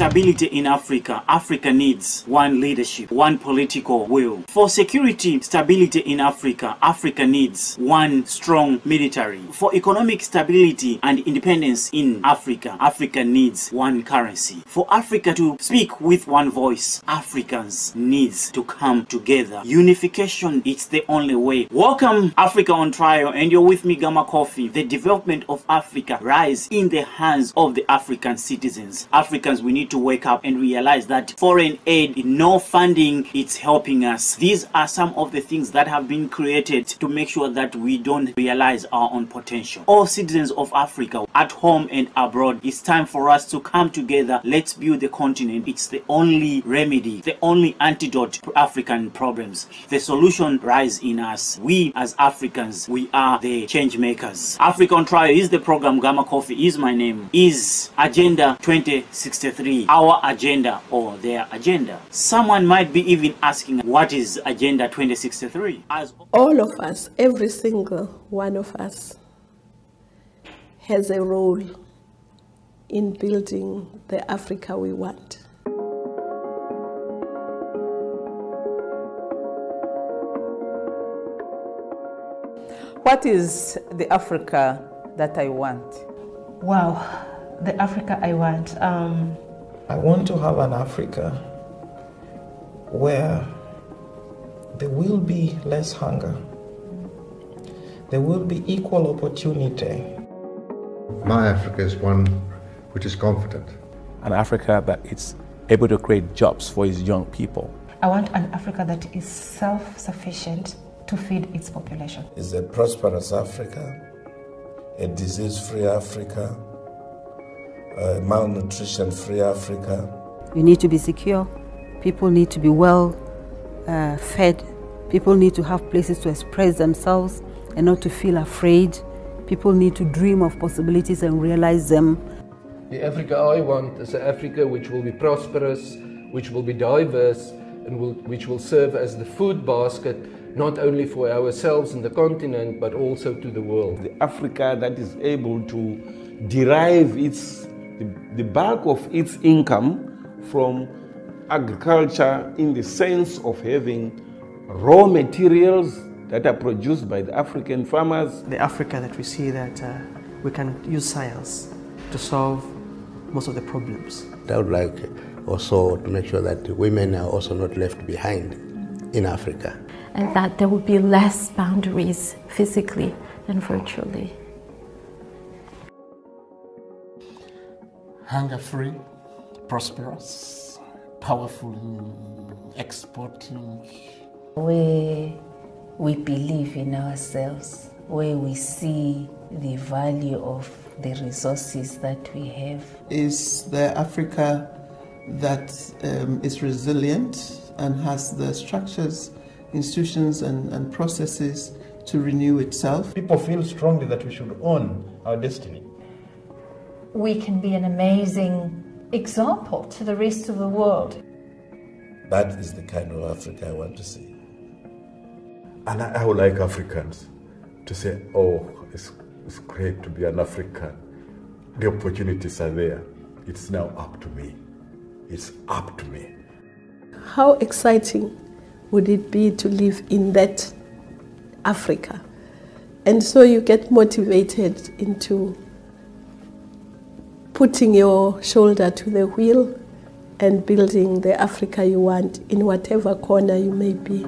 stability in Africa, Africa needs one leadership, one political will. For security stability in Africa, Africa needs one strong military. For economic stability and independence in Africa, Africa needs one currency. For Africa to speak with one voice, Africans needs to come together. Unification is the only way. Welcome, Africa on Trial, and you're with me, Gamma Coffee. The development of Africa lies in the hands of the African citizens. Africans, we need to wake up and realize that foreign aid, no funding, it's helping us. These are some of the things that have been created to make sure that we don't realize our own potential. All citizens of Africa, at home and abroad, it's time for us to come together. Let's build the continent. It's the only remedy, the only antidote to African problems. The solution lies in us. We as Africans, we are the change makers. Africa on Trial is the program. Gamma Coffee is my name. Is Agenda 2063 our agenda or their agenda? Someone might be even asking, what is Agenda 2063? As all of us, every single one of us, has a role in building the Africa we want. What is the Africa that I want? Wow, the Africa I want. I want to have an Africa where there will be less hunger. There will be equal opportunity. My Africa is one which is confident. An Africa that is able to create jobs for its young people. I want an Africa that is self-sufficient to feed its population. It's a prosperous Africa, a disease-free Africa, a malnutrition-free Africa. You need to be secure. People need to be well fed. People need to have places to express themselves and not to feel afraid. People need to dream of possibilities and realize them. The Africa I want is an Africa which will be prosperous, which will be diverse, and which will serve as the food basket, not only for ourselves and the continent, but also to the world. The Africa that is able to derive the bulk of its income from agriculture, in the sense of having raw materials that are produced by the African farmers. The Africa that we see that we can use science to solve most of the problems. I would like also to make sure that the women are also not left behind in Africa. And that there would be less boundaries physically and virtually. Hunger-free, prosperous, powerful, exporting. Where we believe in ourselves, where we see the value of the resources that we have. Is the Africa that is resilient and has the structures, institutions and processes to renew itself. People feel strongly that we should own our destiny. We can be an amazing example to the rest of the world. That is the kind of Africa I want to see. And I would like Africans to say, oh, it's great to be an African. The opportunities are there. It's now up to me. It's up to me. How exciting would it be to live in that Africa? And so you get motivated into putting your shoulder to the wheel and building the Africa you want in whatever corner you may be.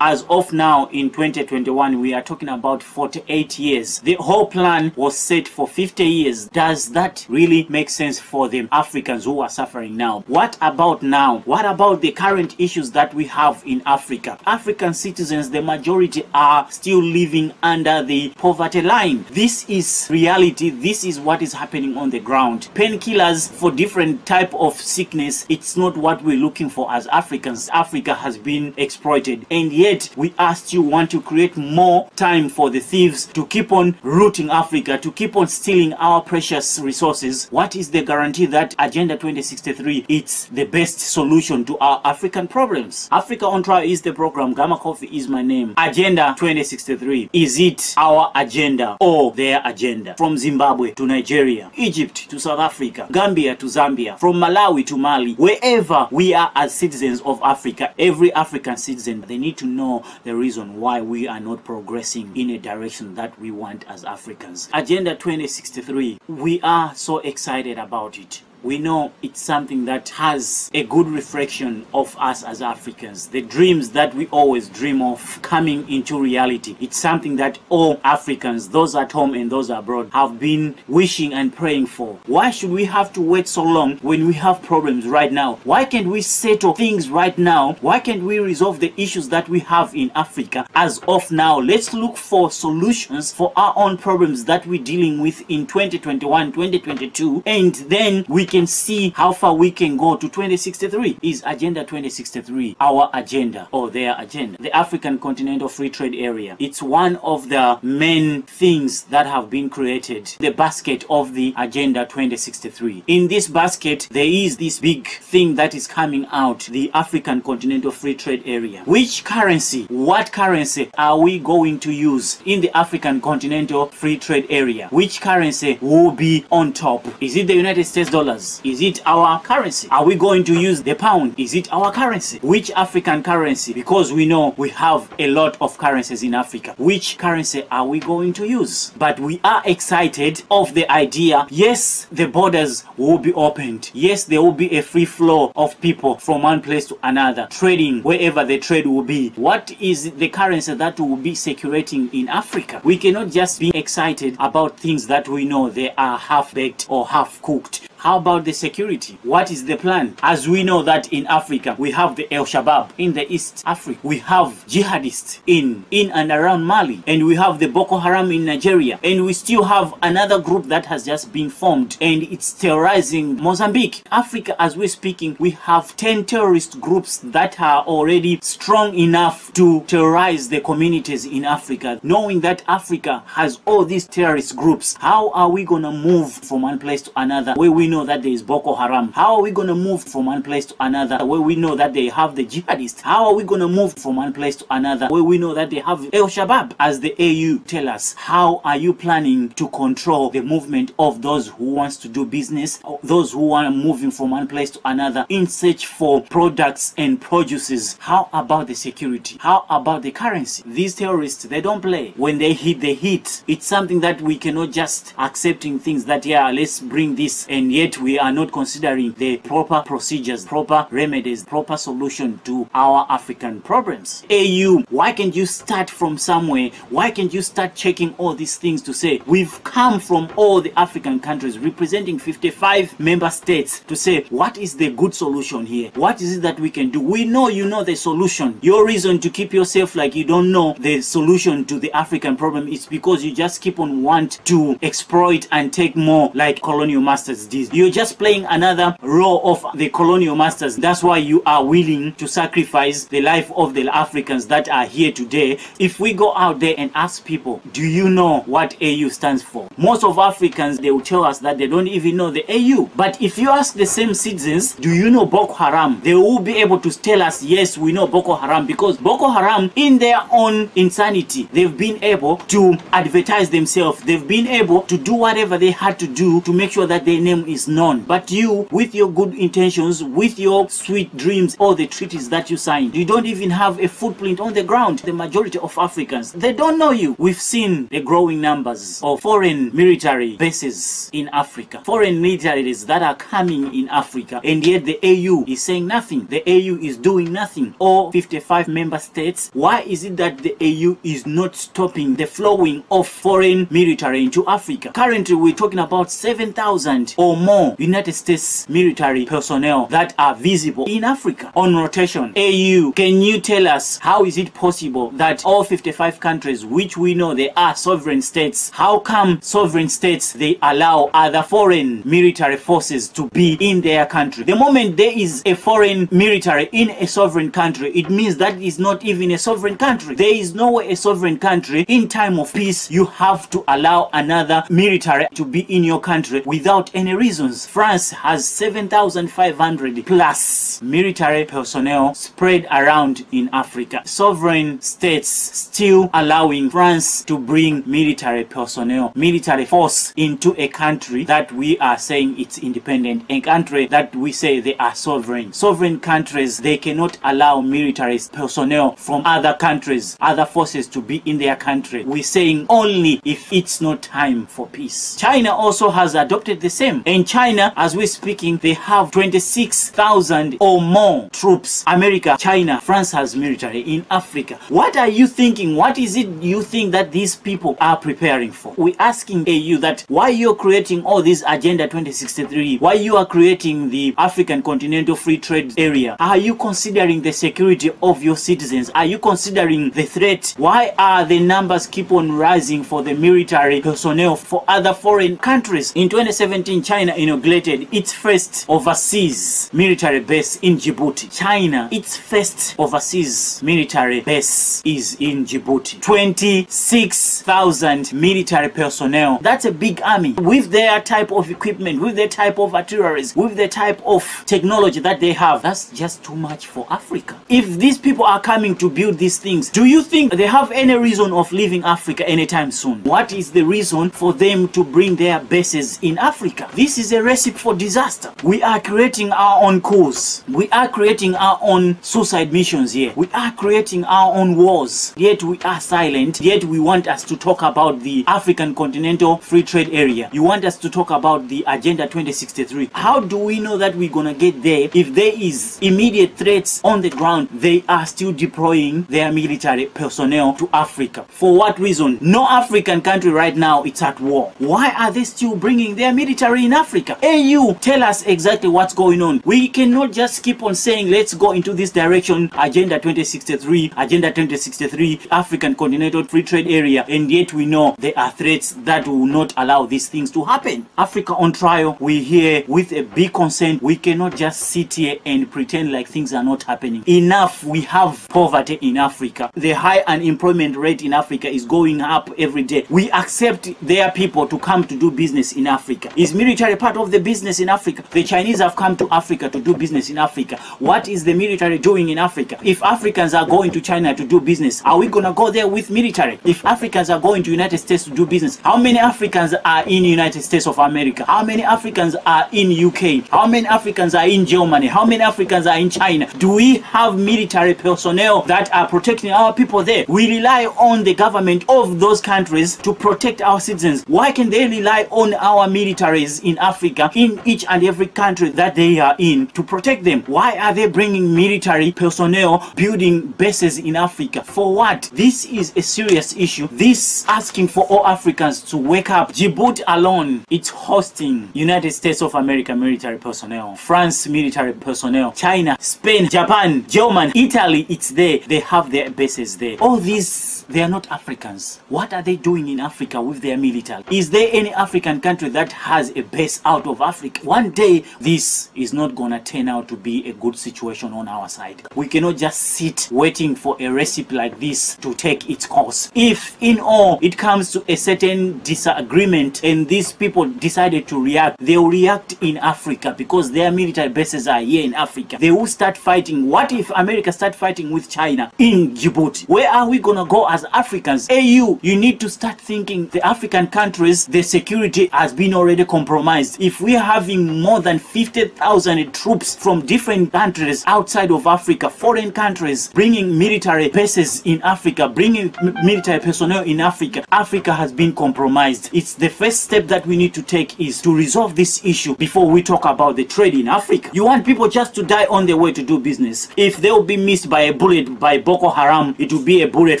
As of now, in 2021, we are talking about 48 years. The whole plan was set for 50 years. Does that really make sense for the Africans who are suffering now? What about now? What about the current issues that we have in Africa? African citizens, the majority, are still living under the poverty line. This is reality. This is what is happening on the ground. Painkillers for different type of sickness, it's not what we're looking for as Africans. Africa has been exploited. And and yet we are still want to create more time for the thieves to keep on looting Africa, to keep on stealing our precious resources. What is the guarantee that Agenda 2063 is the best solution to our African problems? Africa on Trial is the program. Gamma Coffee is my name. Agenda 2063, is it our agenda or their agenda? From Zimbabwe to Nigeria, Egypt to South Africa, Gambia to Zambia, from Malawi to Mali, wherever we are as citizens of Africa, every African citizen, they need to know the reason why we are not progressing in a direction that we want as Africans. Agenda 2063, we are so excited about it. We know it's something that has a good reflection of us as Africans. The dreams that we always dream of coming into reality. It's something that all Africans, those at home and those abroad, have been wishing and praying for. Why should we have to wait so long when we have problems right now? Why can't we settle things right now? Why can't we resolve the issues that we have in Africa as of now? Let's look for solutions for our own problems that we're dealing with in 2021, 2022, and then we can see how far we can go to 2063. Is Agenda 2063 our agenda or their agenda? The African Continental Free Trade Area, it's one of the main things that have been created, the basket of the Agenda 2063. In this basket, there is this big thing that is coming out, the African Continental Free Trade Area. Which currency, what currency are we going to use in the African Continental Free Trade Area? Which currency will be on top? Is it the United States dollars? Is it our currency? Are we going to use the pound? Is it our currency? Which African currency? Because we know we have a lot of currencies in Africa. Which currency are we going to use? But we are excited of the idea. Yes, the borders will be opened. Yes, there will be a free flow of people from one place to another, trading wherever the trade will be. What is the currency that will be circulating in Africa? We cannot just be excited about things that we know they are half-baked or half-cooked. How about the security? What is the plan? As we know that in Africa, we have the El Shabaab in the East Africa. We have jihadists in and around Mali. And we have the Boko Haram in Nigeria. And we still have another group that has just been formed. And it's terrorizing Mozambique. Africa, as we're speaking, we have 10 terrorist groups that are already strong enough to terrorize the communities in Africa. Knowing that Africa has all these terrorist groups, how are we going to move from one place to another where we know that there is Boko Haram? How are we going to move from one place to another where we know that they have the jihadists? How are we going to move from one place to another where we know that they have El Shabaab? As the AU tell us, how are you planning to control the movement of those who wants to do business, those who are moving from one place to another in search for products and produces? How about the security? How about the currency? These terrorists, they don't play. When they hit, they hit. It's something that we cannot just accepting things that, yeah, let's bring this, and yet we are not considering the proper procedures, proper remedies, proper solution to our African problems. AU, why can't you start from somewhere? Why can't you start checking all these things to say, we've come from all the African countries representing 55 member states to say, what is the good solution here? What is it that we can do? We know you know the solution. Your reason to keep yourself like you don't know the solution to the African problem is because you just keep on want to exploit and take more like colonial masters did. You're just playing another role of the colonial masters. That's why you are willing to sacrifice the life of the Africans that are here today. If we go out there and ask people, do you know what AU stands for? Most of Africans, they will tell us that they don't even know the AU. But if you ask the same citizens, do you know Boko Haram? They will be able to tell us, yes, we know Boko Haram, because Boko Haram, in their own insanity, they've been able to advertise themselves. They've been able to do whatever they had to do to make sure that their name is known. But you, with your good intentions, with your sweet dreams, all the treaties that you signed, you don't even have a footprint on the ground. The majority of Africans, they don't know you. We've seen the growing numbers of foreign military bases in Africa, foreign militaries that are coming in Africa, and yet the AU is saying nothing. The AU is doing nothing. All 55 member states, why is it that the AU is not stopping the flowing of foreign military into Africa? Currently, we're talking about 7,000 or more United States military personnel that are visible in Africa on rotation. AU, can you tell us how is it possible that all 55 countries, which we know they are sovereign states, how come sovereign states, they allow other foreign military forces to be in their country? The moment there is a foreign military in a sovereign country, it means that is not even a sovereign country. There is no way a sovereign country, in time of peace, you have to allow another military to be in your country without any reasons. France has 7,500 plus military personnel spread around in Africa. Sovereign states still allowing France to bring military personnel, military force into a country that we are saying it's independent, a country that we say they are sovereign. Sovereign countries, they cannot allow military personnel from other countries, other forces to be in their country. We're saying only if it's not time for peace. China also has adopted the same. In China, as we're speaking, they have 26,000 or more troops. America, China, France has military in Africa. What are you thinking? What is it you think that these people are preparing for? We're asking AU that why you're creating all this Agenda 2063, why you are creating the African Continental Free Trade Area. Are you considering the security of your citizens? Are you considering the threat? Why are the numbers keep on rising for the military personnel for other foreign countries? In 2017, China inaugurated its first overseas military base in Djibouti. China, its first overseas military base is in Djibouti. 26,000 military personnel. That's a big army with their type of equipment, with their type of artilleries, with the type of technology that they have. That's just too much for Africa. If these people are coming to build these things, do you think they have any reason of leaving Africa anytime soon? What is the reason for them to bring their bases in Africa? This is a recipe for disaster. We are creating our own course. We are creating our own suicide missions here. We are creating our own wars. Yet we are silent. Yet we want us to talk about the African Continental Free Trade Area. You want us to talk about the Agenda 2063. How do we know that we're gonna get there if there is immediate threats on the ground? They are still deploying their military personnel to Africa. For what reason? No African country right now it's at war. Why are they still bringing their military in Africa? AU, tell us exactly what's going on. We cannot just keep on saying let's go into this direction, Agenda 2063, Agenda 2063, African Continental Free Trade Area, and yet we know there are threats that will not allow these things to happen. Africa on trial, we're here with a big concern. We cannot just sit here and pretend like things are not happening. Enough, we have poverty in Africa. The high unemployment rate in Africa is going up every day. We accept their people to come to do business in Africa. Is military part of the business in Africa? The Chinese have come to Africa to do business in Africa. What is the military doing in Africa? If Africans are going to China to do business, are we gonna go there with military? If Africans are going to United States to do business, how many Africans are in United States of America? How many Africans are in UK? How many Africans are in Germany? How many Africans are in China? Do we have military personnel that are protecting our people there? We rely on the government of those countries to protect our citizens. Why can they rely on our militaries in Africa, in each and every country that they are in, to protect them? Why are they bringing military personnel, building bases in Africa? For what? This is a serious issue. This asking for all Africans to wake up. Djibouti alone, it's hosting United States of America military personnel, France military personnel, China, Spain, Japan, Germany, Italy, it's there. They have their bases there. All these, they are not Africans. What are they doing in Africa with their military? Is there any African country that has a base out of Africa? One day, this is not gonna turn out to be a good situation on our side. We cannot just sit waiting for a recipe like this to take its course. If in all it comes to a certain disagreement and these people decided to react, they will react in Africa because their military bases are here in Africa. They will start fighting. What if America start fighting with China in Djibouti? Where are we gonna go as Africans? AU, you need to start thinking the African countries, the security has been already compromised. If we are having more than 50,000 troops from different countries outside of Africa, foreign countries, bringing military bases in Africa, bringing military personnel in Africa, Africa has been compromised. It's the first step that we need to take is to resolve this issue before we talk about the trade in Africa. You want people just to die on their way to do business. If they will be missed by a bullet by Boko Haram, it will be a bullet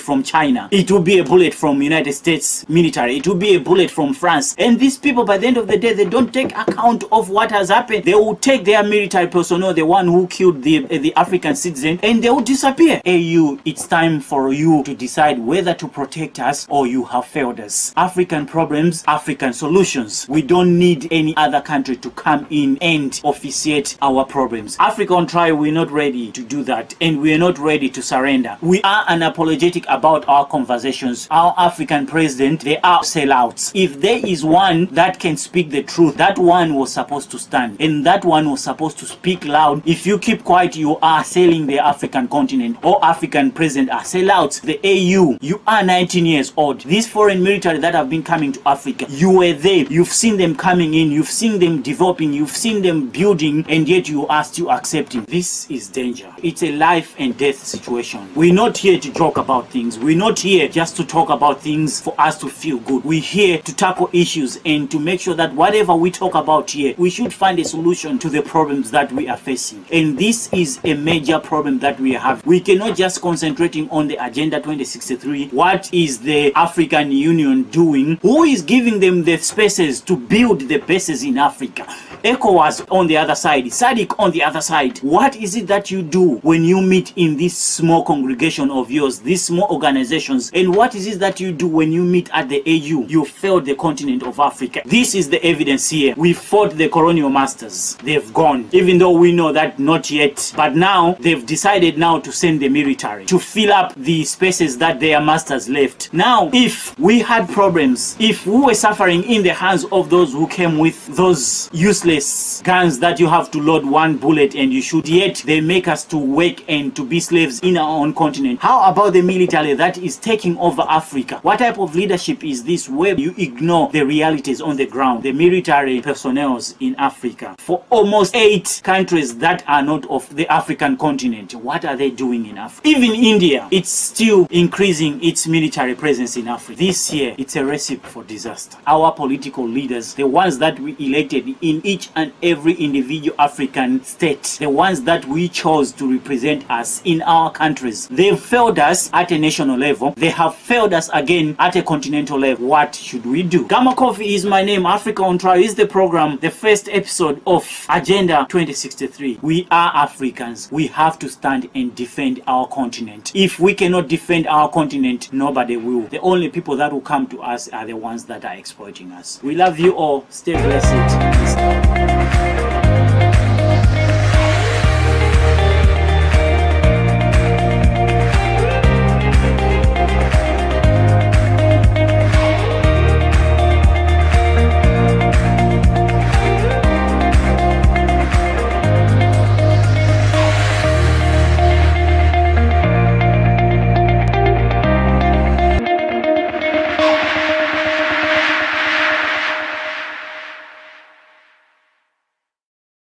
from China. China. It will be a bullet from United States military. It will be a bullet from France. And these people, by the end of the day, they don't take account of what has happened. They will take their military personnel, the one who killed the African citizen, and they will disappear. AU, it's time for you to decide whether to protect us or you have failed us. African problems, African solutions. We don't need any other country to come in and officiate our problems. Africa on trial, we're not ready to do that, and we're not ready to surrender. We are unapologetic about our conversations. Our African president, they are sellouts. If there is one that can speak the truth, that one was supposed to stand, and that one was supposed to speak loud. If you keep quiet, you are selling the African continent. All African presidents are sellouts. The AU, you are 19 years old. These foreign military that have been coming to Africa, you were there. You've seen them coming in, you've seen them developing, you've seen them building, and yet you are still accepting. This is danger. It's a life and death situation. We're not here to joke about things. We're not here just to talk about things for us to feel good. We're here to tackle issues and to make sure that whatever we talk about here, we should find a solution to the problems that we are facing. And this is a major problem that we have. We cannot just concentrating on the Agenda 2063. What is the African Union doing? Who is giving them the spaces to build the bases in Africa? ECOWAS on the other side, SADC on the other side. What is it that you do when you meet in this small congregation of yours, these small organizations? And what is it that you do when you meet at the AU? You failed the continent of Africa. This is the evidence here. We fought the colonial masters. They've gone. Even though we know that not yet. But now they've decided now to send the military to fill up the spaces that their masters left. Now, if we had problems, if we were suffering in the hands of those who came with those useless guns that you have to load one bullet and you shoot, yet they make us to work and to be slaves in our own continent. How about the military that is taking over Africa? What type of leadership is this where you ignore the realities on the ground? The military personnel in Africa for almost 8 countries that are not of the African continent. What are they doing in Africa? Even India, it's still increasing its military presence in Africa. This year, it's a recipe for disaster. Our political leaders, the ones that we elected in each and every individual African state, the ones that we chose to represent us in our countries, they've failed us at a national level. They have failed us again at a continental level. What should we do? Gamma Coffee is my name. Africa on Trial is the program, the first episode of Agenda 2063. We are Africans. We have to stand and defend our continent. If we cannot defend our continent, nobody will. The only people that will come to us are the ones that are exploiting us. We love you all. Stay blessed.